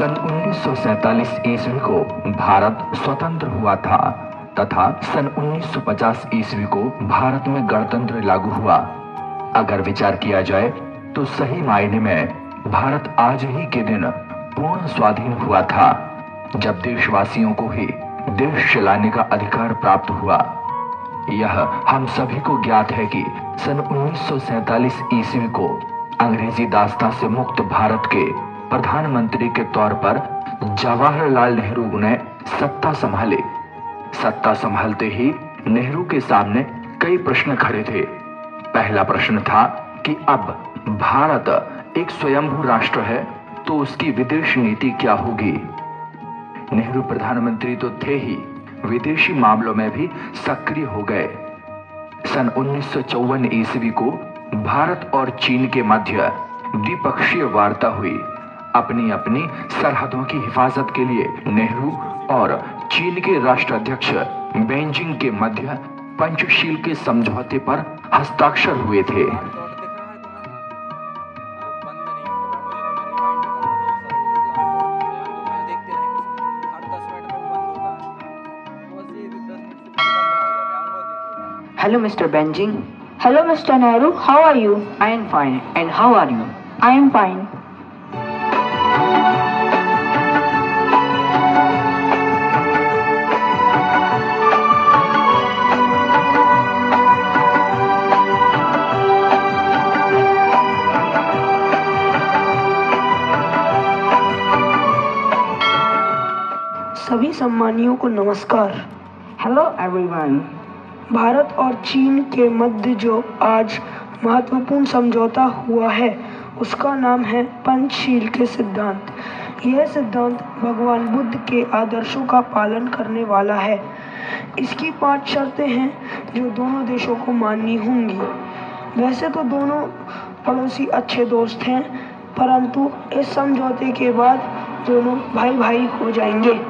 सन 1947 ईस्वी को भारत स्वतंत्र हुआ था तथा सन 1950 ईस्वी को भारत में गणतंत्र लागू हुआ। अगर विचार किया जाए तो सही मायने में भारत आज ही के दिन पूर्ण स्वाधीन हुआ था, जब देशवासियों को ही देश चलाने का अधिकार प्राप्त हुआ। यह हम सभी को ज्ञात है कि सन 1947 ईस्वी को अंग्रेजी दास्तां से मुक्त भारत के प्रधानमंत्री के तौर पर जवाहरलाल नेहरू ने सत्ता संभाली। सत्ता संभालते ही नेहरू के सामने कई प्रश्न खड़े थे। पहला प्रश्न था कि अब भारत एक स्वयंभू राष्ट्र है तो उसकी विदेश नीति क्या होगी। नेहरू प्रधानमंत्री तो थे ही, विदेशी मामलों में भी सक्रिय हो गए। सन 1954 ईस्वी को भारत और चीन के मध्य द्विपक्षीय वार्ता हुई। अपनी अपनी सरहदों की हिफाजत के लिए नेहरू और चीन के राष्ट्राध्यक्ष बेजिंग के मध्य पंचशील के समझौते पर हस्ताक्षर हुए थे। Hello, Mr. Benjing. Hello, Mr. Nehru. How are you? I am fine. And how are you? I am fine. सभी सम्मानियों को नमस्कार। Hello, everyone. भारत और चीन के मध्य जो आज महत्वपूर्ण समझौता हुआ है उसका नाम है पंचशील के सिद्धांत। यह सिद्धांत भगवान बुद्ध के आदर्शों का पालन करने वाला है। इसकी 5 शर्तें हैं जो दोनों देशों को माननी होंगी। वैसे तो दोनों पड़ोसी अच्छे दोस्त हैं, परंतु इस समझौते के बाद दोनों भाई भाई हो जाएंगे।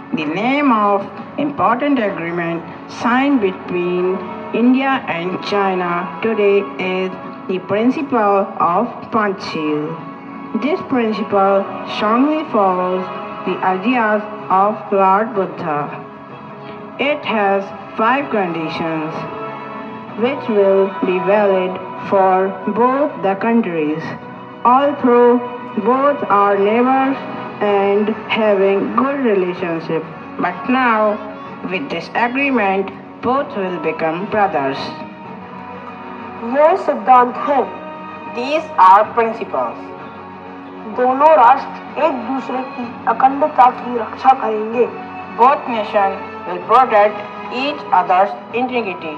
The name of important agreement signed between India and China today is the Principle of Panchshil. This principle strongly follows the ideas of Lord Buddha. It has 5 conditions which will be valid for both the countries, although both are neighbors and having good relationship. But now, with this agreement, both will become brothers. यह सिद्धांत है। These are principles. दोनों राष्ट्र एक दूसरे की अखंडता की रक्षा करेंगे। Both nations will protect each other's integrity.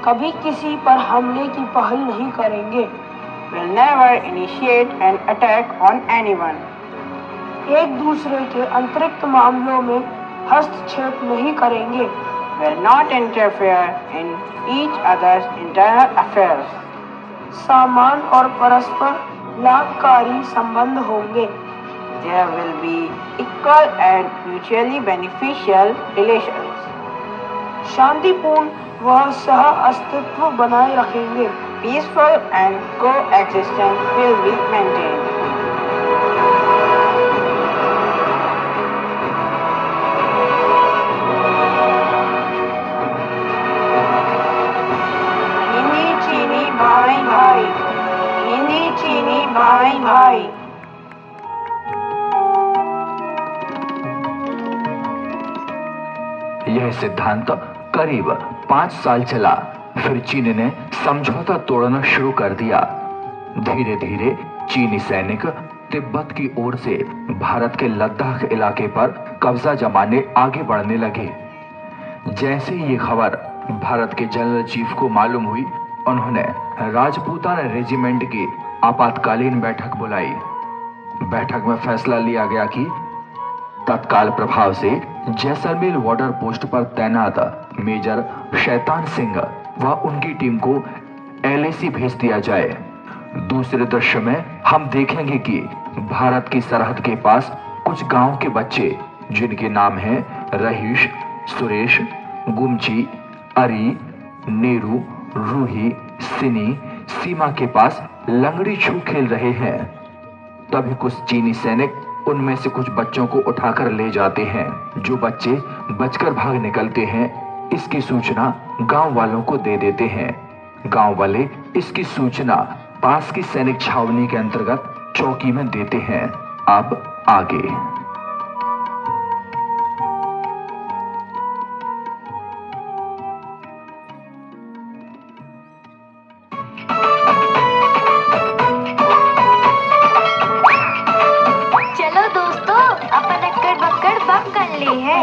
कभी किसी पर हमले की पहल नहीं करेंगे। Will never initiate an attack on anyone. एक दूसरे के अंतरिक्त मामलों में हस्तक्षेप नहीं करेंगे। Will not interfere in each other's internal affairs. समान और परस्पर लाभकारी संबंध होंगे। There will be equal and mutually beneficial relations. शांतिपूर्ण व सह अस्तित्व बनाए रखेंगे। Peaceful and coexistence will be maintained. भाई भाई। यह सिद्धांत करीब 5 साल चला। फिर चीन ने समझौता तोड़ना शुरू कर दिया। धीरे धीरे चीनी सैनिक तिब्बत की ओर से भारत के लद्दाख इलाके पर कब्जा जमाने आगे बढ़ने लगे। जैसे ये खबर भारत के जनरल चीफ को मालूम हुई, उन्होंने राजपूताना रेजिमेंट की आपातकालीन बैठक बुलाई। बैठक में फैसला लिया गया कि तत्काल प्रभाव से जैसलमेर बॉर्डर पोस्ट पर तैनात मेजर शैतान सिंह व उनकी टीम को LAC भेज दिया जाए। दूसरे दृश्य में हम देखेंगे कि भारत की सरहद के पास कुछ गांव के बच्चे, जिनके नाम हैं रहीश, सुरेश, गुमची, अरी, नेरू, रूही, सिनी, सीमा के पास लंगड़ी छू खेल रहे हैं। तभी कुछ चीनी सैनिक उनमें से कुछ बच्चों को उठाकर ले जाते हैं। जो बच्चे बचकर भाग निकलते हैं, इसकी सूचना गांव वालों को दे देते हैं। गांव वाले इसकी सूचना पास की सैनिक छावनी के अंतर्गत चौकी में देते हैं। अब आगे। चलो दोस्तों, अपन अक्कड़ बक्कड़ बम कर ले है।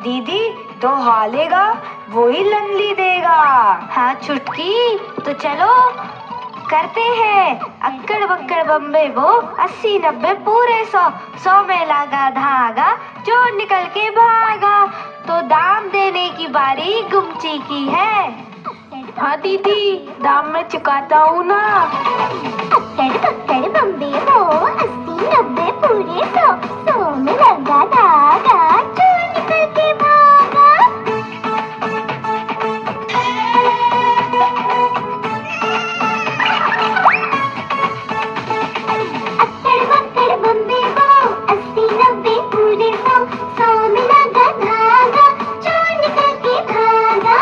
दीदी तो हालेगा वही लंगली देगा। हाँ छुटकी, तो चलो करते हैं अक्कड़ बक्कड़ बम्बे वो 80-90 पूरे 100 में लगा धागा, चोर निकल के भागा, तो दाम देने की बारी गुमची की है। हाँ दीदी, दाम मैं चुकाता हूँ ना। अक्कड़ बक्कड़ बम्बे वो 80-90 पूरे 100 में लगा धागा, चोर निकल के भागा। अक्कड़ बक्कड़ बम्बे वो 80-90 पूरे 100 में लगा धागा, चोर निकल के भागा।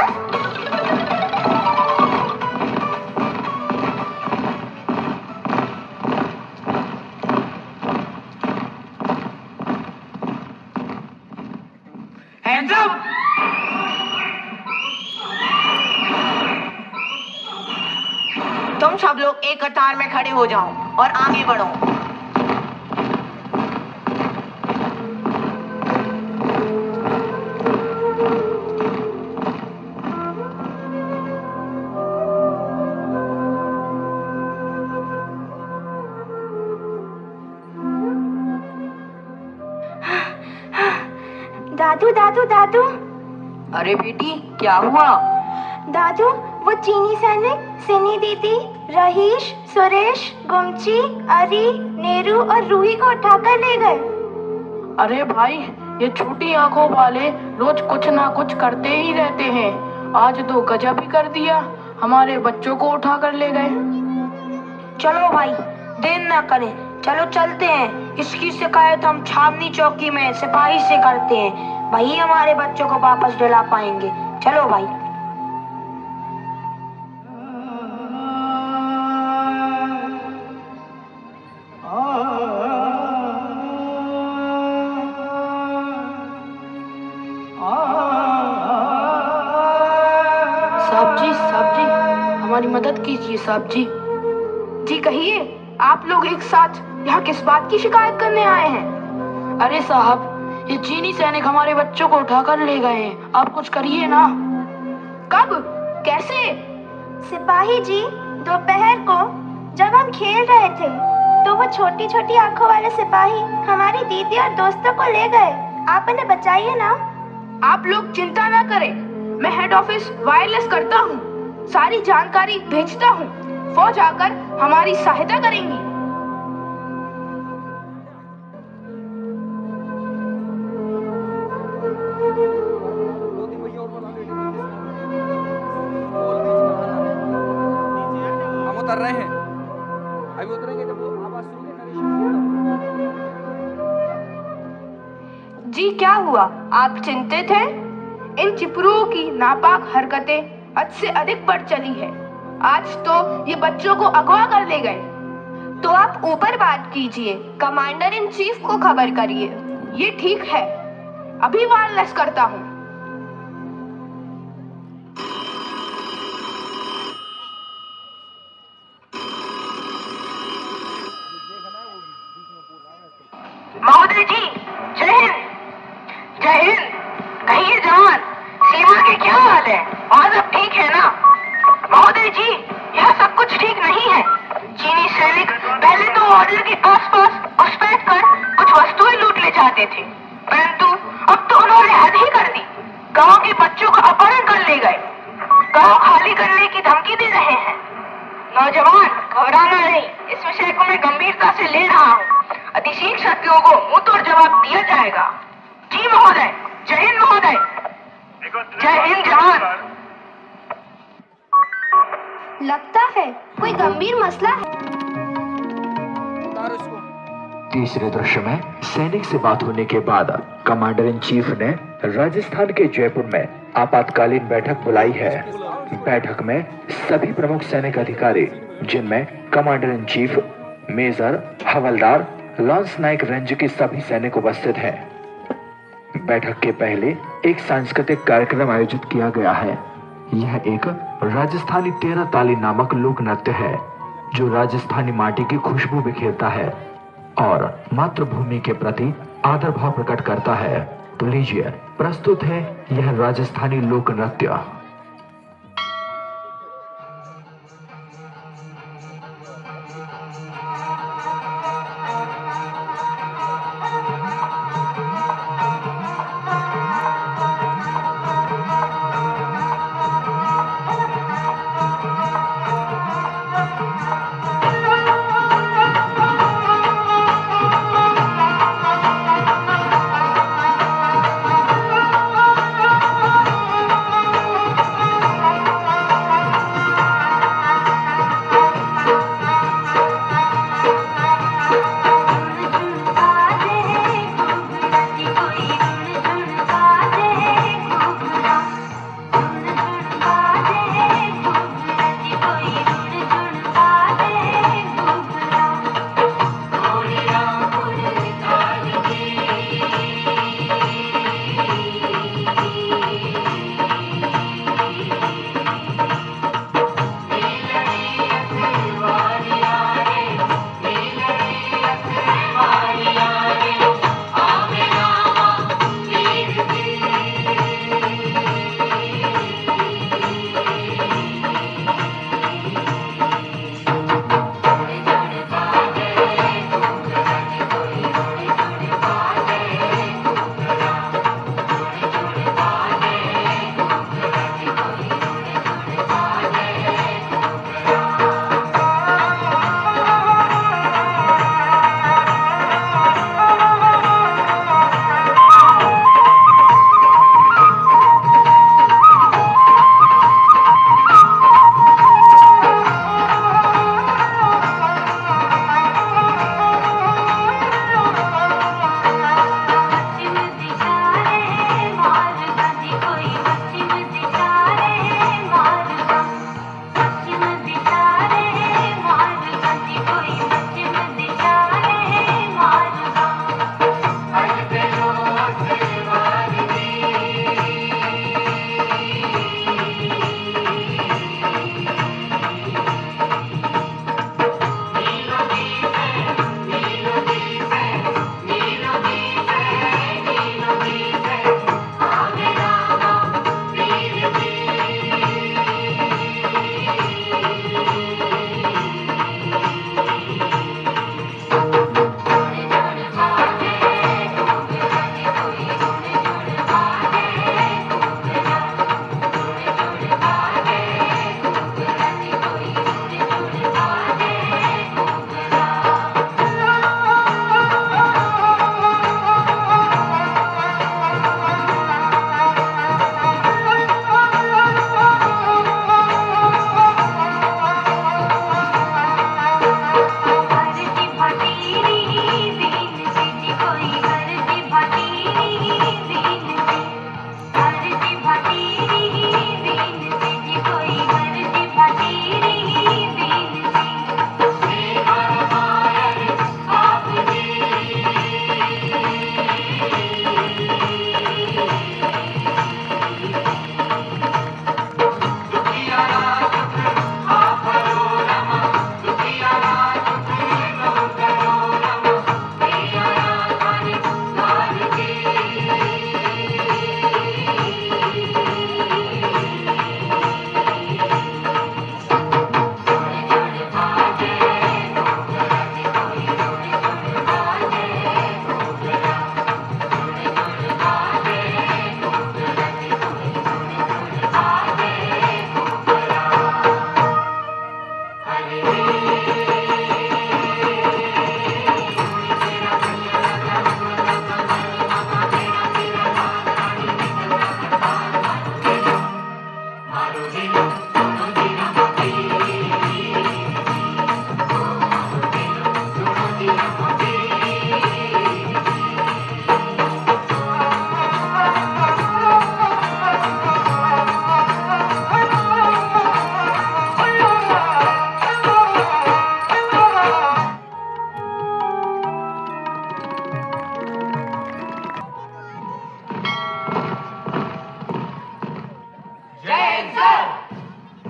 Hands up! तुम सब लोग एक कतार में खड़े हो जाओ और आगे बढ़ो। दादू दादू दादू। अरे बेटी क्या हुआ? दादू, वो चीनी सैनिक सिनी दीदी, रहीश, सुरेश, गुमची, अरी, नेरू और रूही को उठाकर ले गए। अरे भाई, ये छोटी आंखों वाले रोज कुछ ना कुछ करते ही रहते हैं। आज तो गजब ही कर दिया, हमारे बच्चों को उठाकर ले गए। चलो भाई देर ना करें, चलो चलते हैं। इसकी शिकायत हम छावनी चौकी में सिपाही से करते हैं, वही हमारे बच्चों को वापस दिला पाएंगे। चलो भाई। साहब जी, हमारी मदद कीजिए साहब जी। जी कहिए, आप लोग एक साथ यहाँ किस बात की शिकायत करने आए हैं? अरे साहब, ये चीनी सैनिक हमारे बच्चों को उठाकर ले गए हैं, आप कुछ करिए ना। कब? कैसे? सिपाही जी, दोपहर को जब हम खेल रहे थे तो वो छोटी छोटी आंखों वाले सिपाही हमारी दीदी और दोस्तों को ले गए। आप उन्हें बचाइए ना। आप लोग चिंता ना करें, मैं हेड ऑफिस वायरलेस करता हूँ, सारी जानकारी भेजता हूँ, फौज आकर हमारी सहायता करेंगी। हम उतर रहे हैं, अभी उतरेंगे जब वो आवाज सुनेंगे। जी क्या हुआ, आप चिंतित हैं? इन चिपरुओं की नापाक हरकतें हद से अधिक बढ़ चली है। आज तो ये बच्चों को अगवा कर ले गए। तो आप ऊपर बात कीजिए, कमांडर इन चीफ को खबर करिए। ये ठीक है, अभी वायरलेस करता हूँ। महोदय जी, जय हिंद। जय हिंद। कहिए जवान, सीमा के क्या हाल है? और सब ठीक है ना? महोदय जी, यह सब कुछ ठीक नहीं है। चीनी सैनिक पहले तो ऑर्डर के आसपास घुसपैठ कर कुछ वस्तुएं लूट ले जाते थे, परंतु अब तो उन्होंने हद ही कर दी। गांव के बच्चों का अपहरण कर ले गए, गांव खाली करने की धमकी दे रहे हैं। नौजवान, घबराना नहीं, इस विषय को मैं गंभीरता से ले रहा हूँ। अतिशीघ्र शत्रुओं को मुंह तोड़ जवाब दिया जाएगा। जी महोदय। जय हिंद महोदय। जय हिंद जवान। लगता है कोई गंभीर मसला है। तीसरे दृश्य में सैनिक से बात होने के बाद कमांडर इन चीफ ने राजस्थान के जयपुर में आपातकालीन बैठक बुलाई है। बैठक में सभी प्रमुख सैनिक अधिकारी, जिनमें commander in chief, major, havildar, lance naik range के सभी सैनिक उपस्थित हैं। बैठक के पहले एक सांस्कृतिक कार्यक्रम आयोजित किया गया है। यह एक राजस्थानी 13 ताली नामक लोक नृत्य है जो राजस्थानी माटी की खुशबू बिखेरता है और मातृभूमि के प्रति आदर भाव प्रकट करता है। तो लीजिए प्रस्तुत है यह राजस्थानी लोक नृत्य।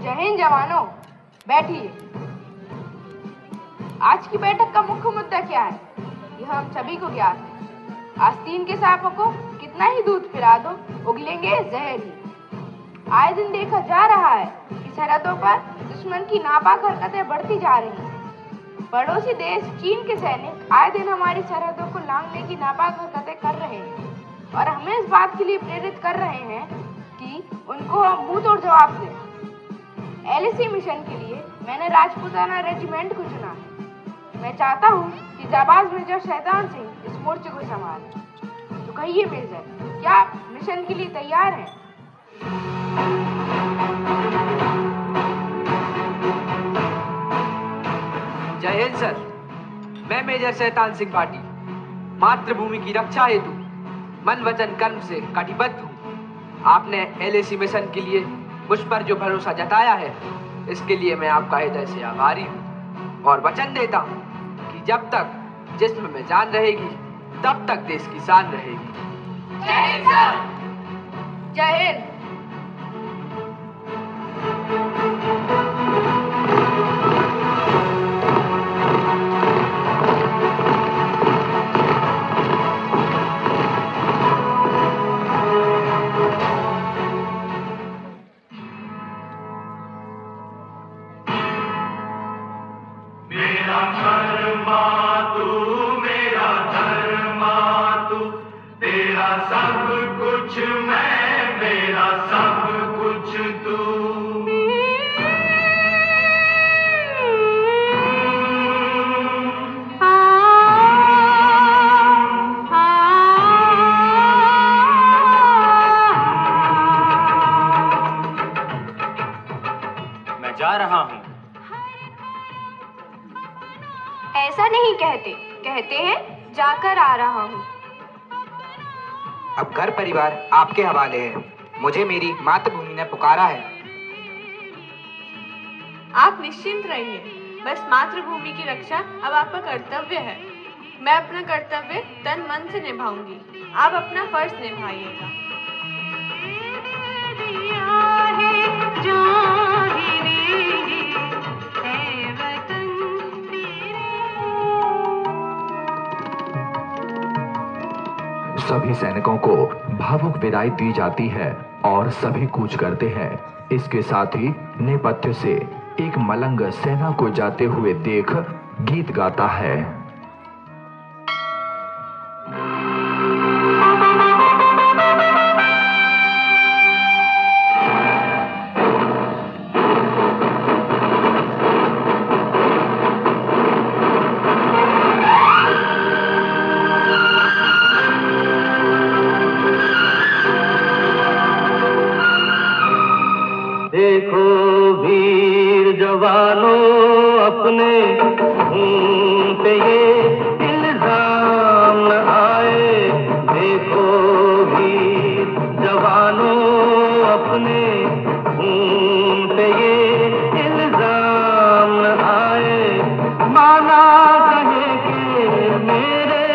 जय हिंद जवानों, बैठिए। आज की बैठक का मुख्य मुद्दा क्या है, यह हम सभी को ज्ञात है। आस्तीन के सांपों को कितना ही दूध पिला दो, उगलेंगे जहर ही। आए दिन देखा जा रहा है कि सरहदों पर दुश्मन की नापाक हरकतें बढ़ती जा रही हैं। पड़ोसी देश चीन के सैनिक आए दिन हमारी सरहदों को लांघने की नापाक हरकतें कर रहे हैं और हमें इस बात के लिए प्रेरित कर रहे हैं कि उनको हम मुंह तोड़ जवाब दें। एलएसी मिशन के लिए मैंने राजपूताना रेजिमेंट को चुना है। मैं चाहता हूँ कि जाबाज मेजर शैतान सिंह इस मोर्चे को संभाले। तो कहिए मेजर, क्या आप मिशन के लिए तैयार हैं? जय हिंद सर। मैं मेजर शैतान सिंह भाटी मातृभूमि की रक्षा हेतु मन वचन कर्म से कटिबद्ध हूँ। आपने एलएसी मिशन के लिए मुझ पर जो भरोसा जताया है, इसके लिए मैं आपका हृदय से आभारी हूँ और वचन देता हूँ कि जब तक जिस्म में जान रहेगी तब तक देश की शान रहेगी। जय हिंद सर। जय हिंद। ऐसा नहीं कहते, कहते हैं जाकर आ रहा हूँ। अब घर परिवार आपके हवाले है। मुझे मेरी मातृभूमि ने पुकारा है। आप निश्चिंत रहिए, बस मातृभूमि की रक्षा अब आपका कर्तव्य है। मैं अपना कर्तव्य तन मन से निभाऊंगी, आप अपना फर्ज निभाइएगा। सभी सैनिकों को भावुक विदाई दी जाती है और सभी कूच करते हैं। इसके साथ ही नेपथ्य से एक मलंग सेना को जाते हुए देख गीत गाता है। देखो वीर जवानों अपने खून पे ये इल्जाम न आए। देखो वीर जवानों अपने खून पे ये इल्जाम न आए। माना कहे कि मेरे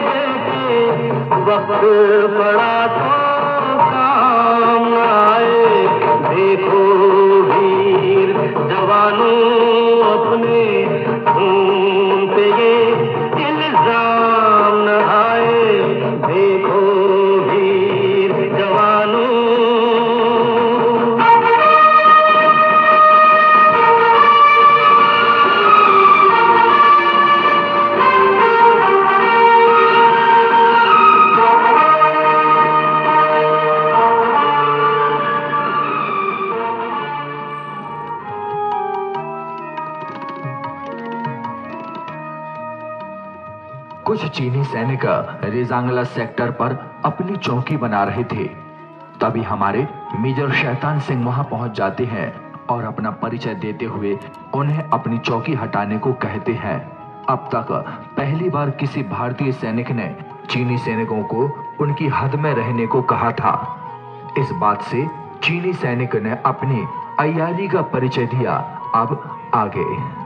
बेटे वक्त पड़ा तो काम न आए। देखो वीर जवानों अपने खून पे ये इल्जाम न आए। देखो वीर जवानों। कुछ चीनी सैनिक रेजांगला सेक्टर पर अपनी चौकी बना रहे थे। तभी हमारे मेजर शैतान सिंह वहां पहुंच जाते हैं और अपना परिचय देते हुए उन्हें अपनी चौकी हटाने को कहते हैं। अब तक पहली बार किसी भारतीय सैनिक ने चीनी सैनिकों को उनकी हद में रहने को कहा था। इस बात से चीनी सैनिक ने अपनी अय्यारी का परिचय दिया। अब आगे।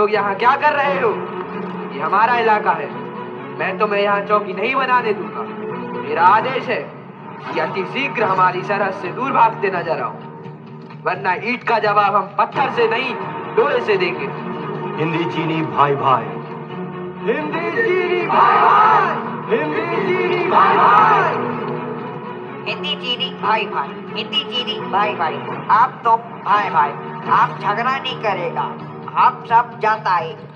लोग यहाँ क्या कर रहे हो? ये हमारा इलाका है। मैं तुम्हें यहाँ चौकी नहीं बनाने दूंगा। मेरा आदेश है कि अति शीघ्र हमारी सरहद से दूर भागते नजर आओ, वरना ईंट का जवाब हम पत्थर से नहीं लोहे से देंगे। हिंदी चीनी भाई भाई, हिंदी चीनी भाई भाई, हिंदी चीनी भाई भाई, हिंदी चीनी भाई भाई, हिंदी चीनी भाई भाई। आप तो भाई भाई, आप झगड़ा नहीं करेगा, आप सब जाता है।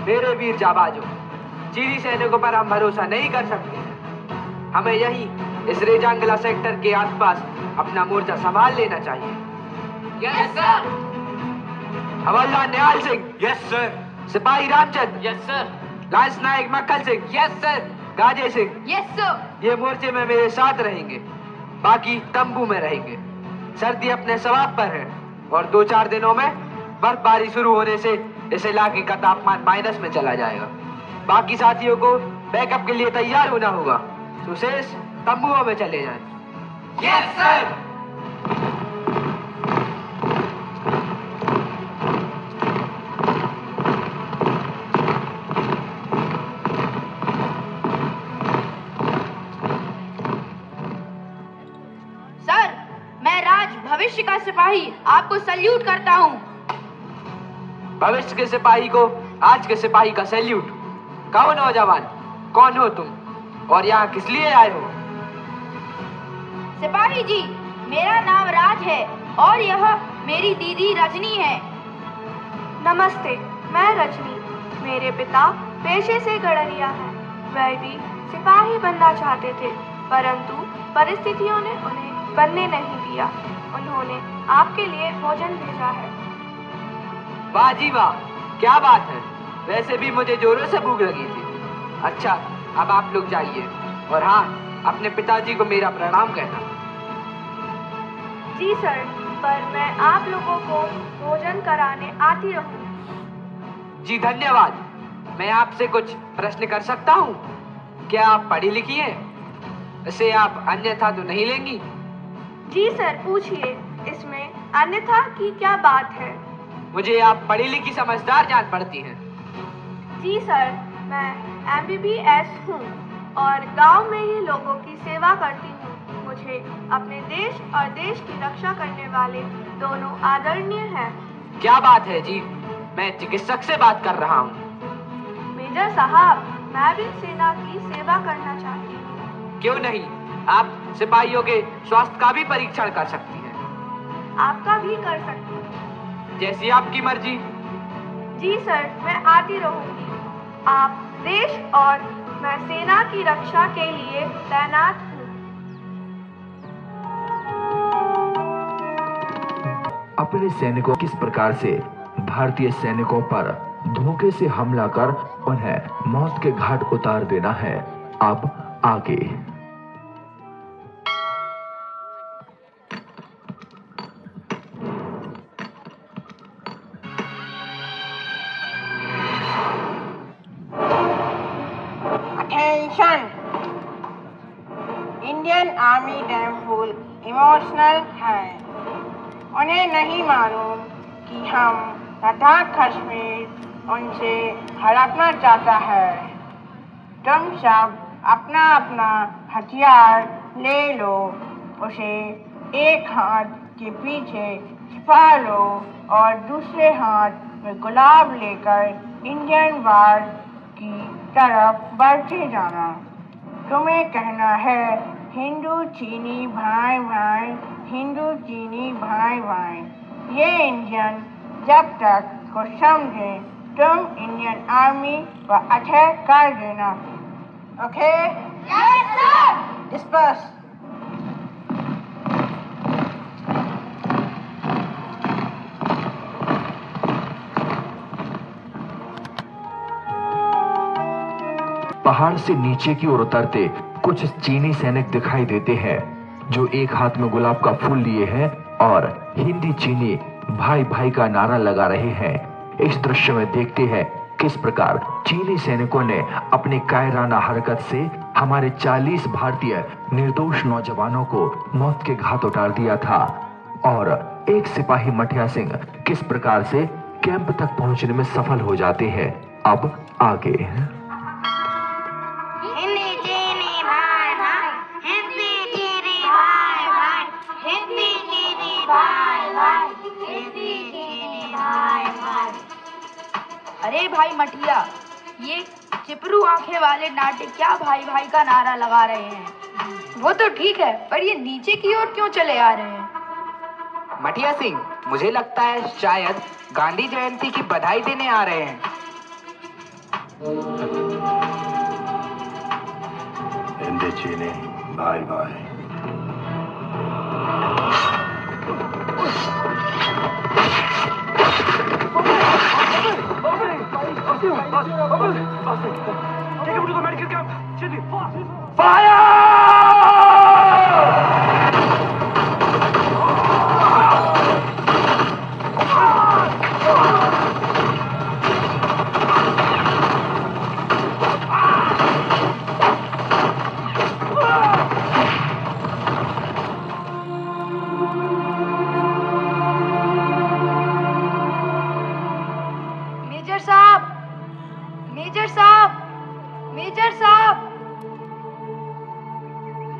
मेरे वीर जाबाजों, चीनी सैनिकों पर हम भरोसा नहीं कर सकते। हमें यही इस रेजांगला सेक्टर के आसपास अपना मोर्चा संभाल लेना चाहिए। Yes sir. हवलदार निहाल सिंह। Yes sir. सिपाही रामचंद। Yes sir. लांस नायक मक्खन सिंह। Yes sir. गाजे सिंह। Yes sir. ये मोर्चे में मेरे साथ रहेंगे, बाकी तंबू में रहेंगे। सर्दी अपने सवाब पर है और 2-4 दिनों में बर्फबारी शुरू होने से इस इलाके का तापमान माइनस में चला जाएगा। बाकी साथियों को बैकअप के लिए तैयार होना होगा, तो शेष तंबुओं में चले जाएं। Yes sir. सर, मैं राज भविष्य का सिपाही आपको सल्यूट करता हूँ। भविष्य के सिपाही को आज के सिपाही का सैल्यूट। कहो नौजवान, कौन हो तुम और यहाँ किस लिए आए हो? सिपाही जी, मेरा नाम राज है और यह मेरी दीदी रजनी है। नमस्ते, मैं रजनी। मेरे पिता पेशे से गडरिया हैं। वह भी सिपाही बनना चाहते थे, परंतु परिस्थितियों ने उन्हें बनने नहीं दिया। उन्होंने आपके लिए भोजन भेजा है। वाह जी वाह, क्या बात है। वैसे भी मुझे जोरों से भूख लगी थी। अच्छा, अब आप लोग जाइए और हाँ, अपने पिताजी को मेरा प्रणाम कहना। जी सर, पर मैं आप लोगों को भोजन कराने आती रहूंगी। जी धन्यवाद। मैं आपसे कुछ प्रश्न कर सकता हूँ? क्या आप पढ़ी लिखी हैं? इसे आप अन्यथा तो नहीं लेंगी? जी सर, पूछिए, इसमें अन्यथा की क्या बात है? मुझे आप पढ़ी लिखी समझदार जान पड़ती हैं। जी सर, मैं MBBS हूँ और गांव में ही लोगों की सेवा करती हूँ। मुझे अपने देश और देश की रक्षा करने वाले दोनों आदरणीय हैं। क्या बात है जी, मैं चिकित्सक से बात कर रहा हूँ। मेजर साहब, मैं भी सेना की सेवा करना चाहती हूँ। क्यों नहीं, आप सिपाहियों के स्वास्थ्य का भी परीक्षण कर सकती हैं। आपका भी कर सकती हूँ। जैसी आपकी मर्जी। जी सर, मैं आती रहूंगी। आप देश और मैं सेना की रक्षा के लिए तैनात हूँ। अपने सैनिकों किस प्रकार से भारतीय सैनिकों पर धोखे से हमला कर उन्हें मौत के घाट उतार देना है, अब आगे। Attention! Indian army dam full emotional है। उन्हें नहीं मालूम कि हम लद्दाख कश्मीर उनसे हड़पना चाहता है। तुम सब अपना अपना हथियार ले लो, उसे एक हाथ के पीछे छिपा लो और दूसरे हाथ में गुलाब लेकर इंडियन वार की तरफ बढ़ते जाना। तुम्हें कहना है, हिंदू चीनी भाई भाई, हिंदू चीनी भाई भाई। ये इंडियन जब तक को समझे, तुम इंडियन आर्मी पर अटैक कर देना। ओके? Yes sir. डिस्पर्स। पहाड़ से नीचे की ओर उतरते कुछ चीनी सैनिक दिखाई देते हैं, जो एक हाथ में गुलाब का फूल लिए हैं और हिंदी चीनी भाई भाई का नारा लगा रहे हैं। इस दृश्य में देखते हैं किस प्रकार चीनी सैनिकों ने अपनी कायराना हरकत से हमारे 40 भारतीय निर्दोष नौजवानों को मौत के घाट उतार दिया था और एक सिपाही मटिया सिंह किस प्रकार से कैंप तक पहुंचने में सफल हो जाते हैं। अब आगे हिंदी चीनी भाई भाई, हिंदी चीनी भाई भाई, हिंदी चीनी भाई भाई, हिंदी चीनी भाई भाई। अरे भाई मटिया, ये चिपरू आंखें वाले नाटे क्या भाई भाई का नारा लगा रहे हैं? वो तो ठीक है, पर ये नीचे की ओर क्यों चले आ रहे हैं? मटिया सिंह, मुझे लगता है शायद गांधी जयंती की बधाई देने आ रहे हैं। हिंदी चीनी भाई भाई। मेजर साहब, मेजर साहब, मेजर साहब।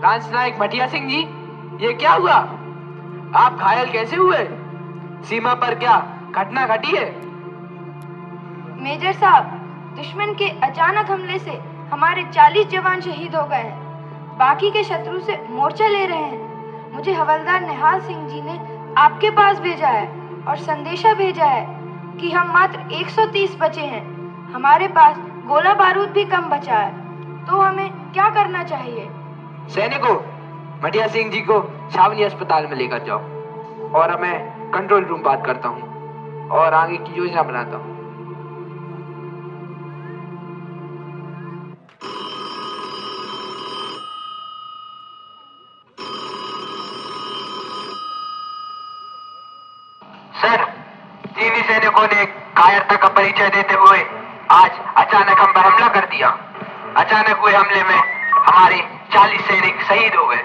लांस नायक मटिया सिंह जी, ये क्या हुआ? आप घायल कैसे हुए? सीमा पर क्या घटना घटी है? मेजर साहब, दुश्मन के अचानक हमले से हमारे 40 जवान शहीद हो गए हैं। बाकी के शत्रु से मोर्चा ले रहे हैं। मुझे हवलदार निहाल सिंह जी ने आपके पास भेजा है और संदेशा भेजा है कि हम मात्र 130 बचे हैं। हमारे पास गोला बारूद भी कम बचा है, तो हमें क्या करना चाहिए? सैनिकों, मटिया सिंह जी को छावनी अस्पताल में लेकर जाओ और मैं कंट्रोल रूम बात करता हूँ और आगे की योजना बनाता हूँ। सर, चीनी सैनिकों ने कायरता का परिचय देते हुए आज अचानक हम पर हमला कर दिया। अचानक हुए हमले में हमारे 40 सैनिक शहीद हो गए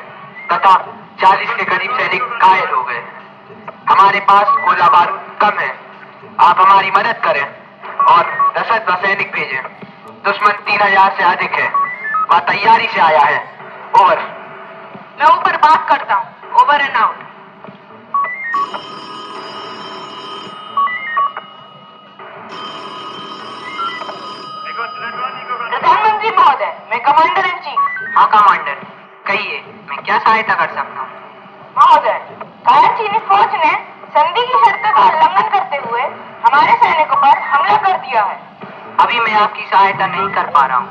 तथा 40 के करीब सैनिक घायल हो गए। हमारे पास गोला बारूद कम है। आप हमारी मदद करें और रसद व सैनिक भेजें। दुश्मन 3000 से अधिक है। वह तैयारी से आया है। ओवर। मैं ऊपर बात करता हूँ। Over and out. प्रधानमंत्री महोदय, मैं कमांडर इन चीफ। हाँ कमांडर, कहिए मैं क्या सहायता कर सकता हूँ? महोदय, कायर चीनी फौज ने संधि की शर्तों का उल्लंघन करते हुए हमारे सैनिकों पर हमला कर दिया है। अभी मैं आपकी सहायता नहीं कर पा रहा हूँ।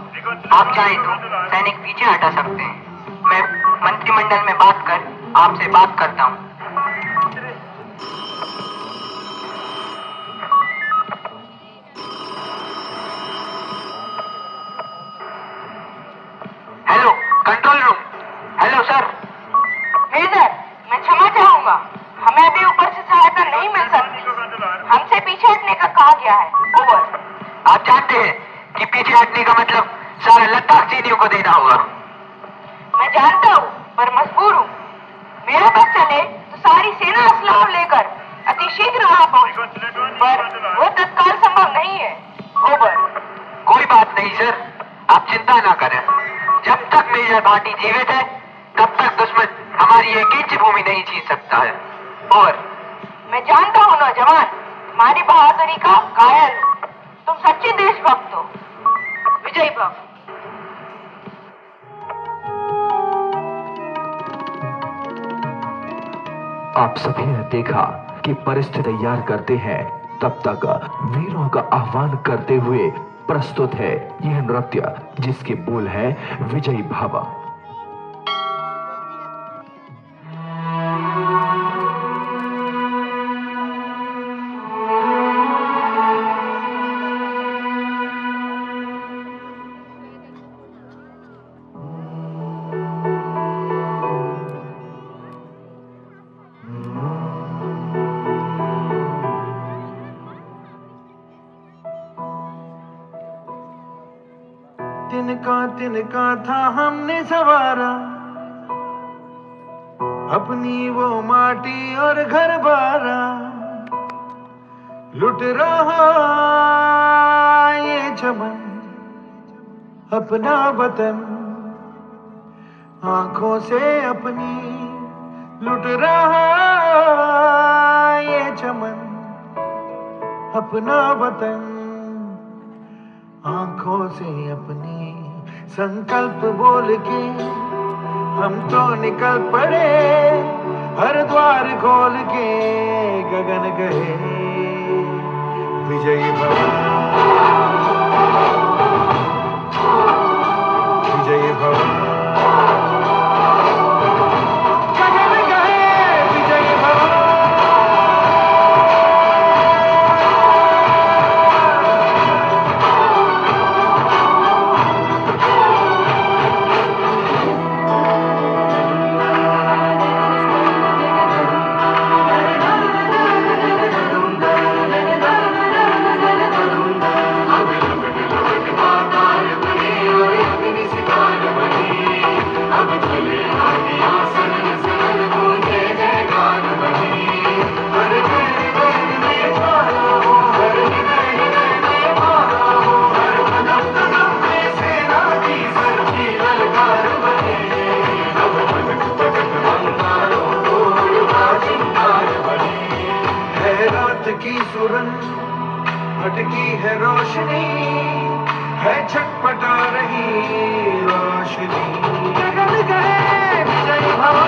आप चाहें तो सैनिक पीछे हटा सकते हैं। मैं मंत्रिमंडल में बात कर आपसे बात करता हूँ। Hello control room. Hello sir. Major, मैं क्षमा चाहूंगा, हमें अभी ऊपर से सहायता नहीं मिल सकती। हमसे पीछे हटने का कहा गया है। ओवर। आप जानते हैं कि पीछे हटने का मतलब सारा लद्दाख चीनियों को देना होगा। मैं जानता हूँ, पर मजबूर हूँ। मेरा बस चले तो सारी सेना असलाह लेकर अतिशीघ्र वहां पहुंचे, पर वो तत्काल संभव नहीं है। ओवर। कोई बात नहीं सर, आप चिंता ना करें। जब तक मेजर भाटी जीवित है तब तक दुश्मन हमारी एक इंच भूमि नहीं जीत सकता है। और मैं जानता हूँ नौजवान, तुम्हारी बहादुरी का कायल हूँ। तुम सच्चे देशभक्त हो। विजय भव। आप सभी ने देखा कि परिस्थिति तैयार करते हैं, तब तक वीरों का आह्वान करते हुए प्रस्तुत है यह नृत्य जिसके बोल है विजयी भव। जिनका था हमने सवारा, अपनी वो माटी और घर बारा, लुट रहा ये चमन अपना वतन, आंखों से अपनी लुट रहा ये चमन अपना वतन, आंखों से अपनी संकल्प बोल के हम तो निकल पड़े, हर द्वार खोल के गगन गए विजयी भव, विजयी भव, गगन गए विजयी भव। की सुरन भटकी है रोशनी, है छटपटा रही रोशनी, गगन गए विजयी भव।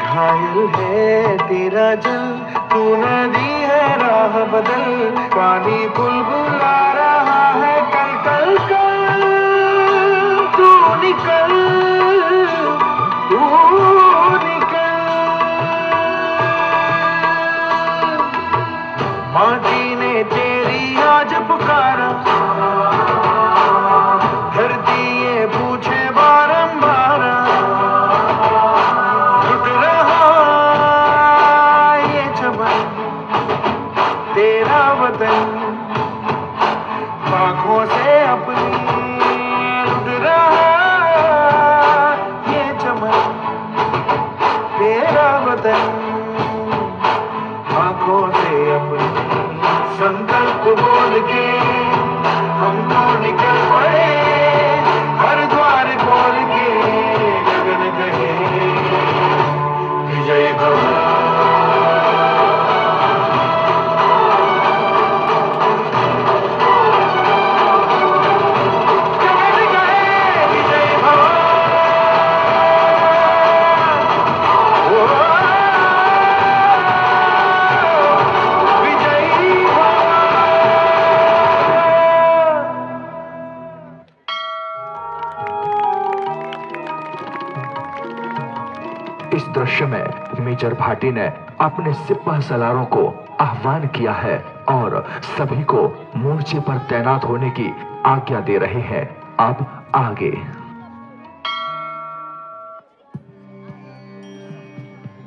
घायल है तेरा जल, तू नदी है राह बदल, पानी बुलबुला रहा है कल कल कल, तू निकल तू निकल। माटी ने तेरी आज पुकारा, धरती ये पूछे बारंबार, तेरा वतन आँखों से अपनी लुट रहा ये चमन, तेरा वतन आँखों से अपनी संकल्प बोल के हम तो निकल पड़े, हर द्वार खोल के गगन गए विजयी भव। इस दृश्य में मेजर भाटी ने अपने सिपाही सलारों को आह्वान किया है और सभी को मोर्चे पर तैनात होने की आज्ञा दे रहे हैं। अब आगे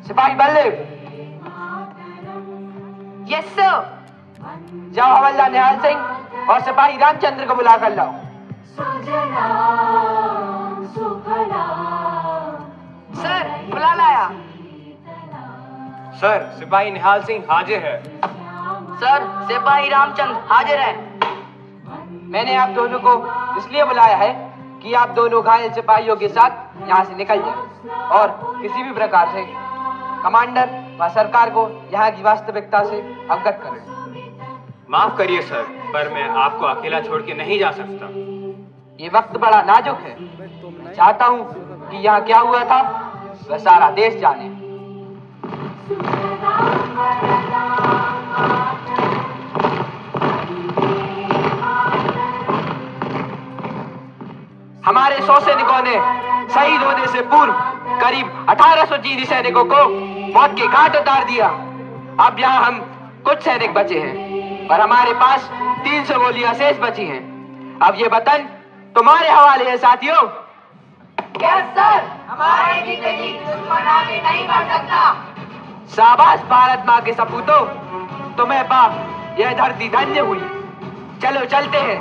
सिपाही बल्लेव। Yes sir. जाओ हवलदार निहाल सिंह और सिपाही रामचंद्र को बुला कर लाओ। सर बुला लाया। सर सिपाही निहाल सिंह हाजिर है। सर सिपाही रामचंद्र हाजिर है। मैंने आप दोनों को इसलिए बुलाया है कि आप दोनों घायल सिपाहियों के साथ यहाँ से निकल जाएं और किसी भी प्रकार से कमांडर व सरकार को यहाँ की वास्तविकता से अवगत करें। माफ करिए सर, पर मैं आपको अकेला छोड़ के नहीं जा सकता। ये वक्त बड़ा नाजुक है। चाहता हूँ कि यहाँ क्या हुआ था वह सारा देश जाने। हमारे 100 सैनिकों ने शहीद होने से पूर्व करीब 1800 चीनी सैनिकों को मौत के घाट उतार दिया। अब यहाँ हम कुछ सैनिक बचे हैं और हमारे पास 300 गोलियां शेष बची हैं। अब ये वतन तुम्हारे हवाले है साथियों। यस सर, हमारे जिंदगी दुश्मन आगे नहीं बढ़ सकता। शाबाश भारत माँ के सपूतों, तुम्हें बाप यह धरती धन्य हुई। चलो चलते हैं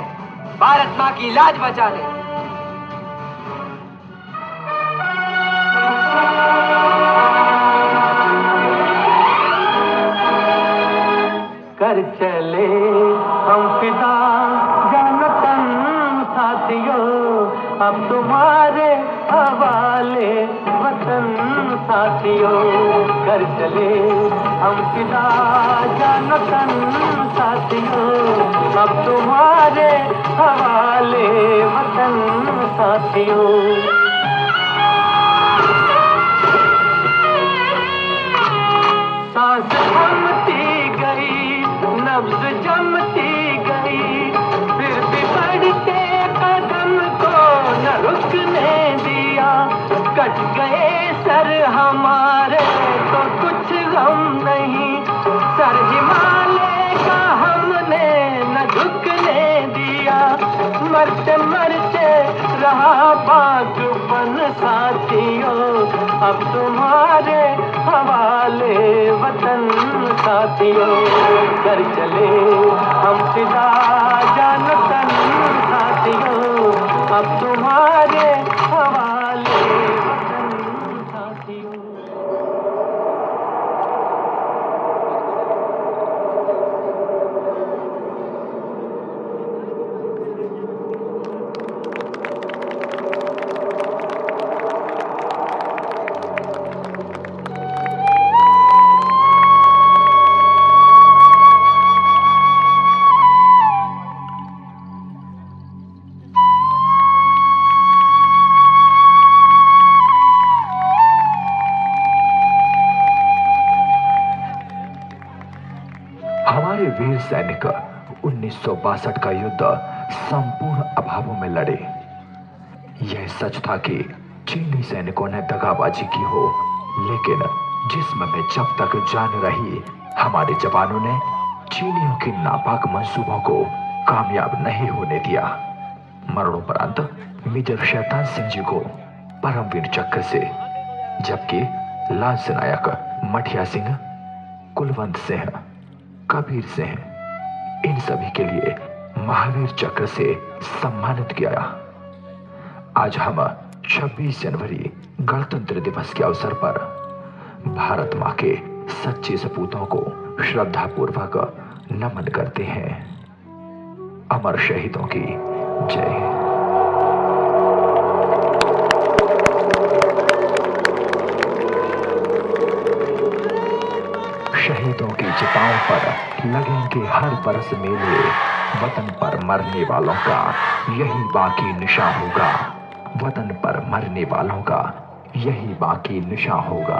भारत माँ की लाज बचाने। कर चले हम फिदा जानतन साथियों, अब तुम्हारे हवाले वतन साथियों। कर चले हम फिदा जानतन साथियों, अब तुम्हारे हवाले वतन साथियों। सांस थमती गई, नब्ज जमती गई, फिर भी बढ़ते कदम को न रुकने दिया। कट गए सर हमारे तो कुछ गम नहीं, सर हिमालय का हमने न झुकने दिया। मरते मरते रहा बागपन साथियों, अब तुम्हारे हवाले वतन साथियों। कर चले हम फिदा जानतन साथियों, अब तुम्हारे हवाले वतन साथियों। हमारे वीर सैनिक 1962 का युद्ध संपूर्ण अभावों में लड़े। यह सच था कि चीनी सैनिकों ने दगाबाजी की हो, लेकिन जिस्म में जब तक जान रही, हमारे जवानों ने चीनियों के नापाक मंसूबों को कामयाब नहीं होने दिया। मरणोपरांत मेजर शैतान सिंह जी को परमवीर चक्र से, जबकि लांस नायक मठिया सिंह, कुलवंत सिंह, कबीर सिंह, इन सभी के लिए महावीर चक्र से सम्मानित किया। आज हम 26 जनवरी गणतंत्र दिवस के अवसर पर भारत मां के सच्चे सपूतों को श्रद्धा पूर्वक नमन करते हैं। अमर शहीदों की जय। शहीदों की चिताओं पर लगेंगे हर बरस मेले, वतन पर मरने वालों का यही बाकी निशान होगा। वतन पर मरने वालों का यही बाकी निशान होगा।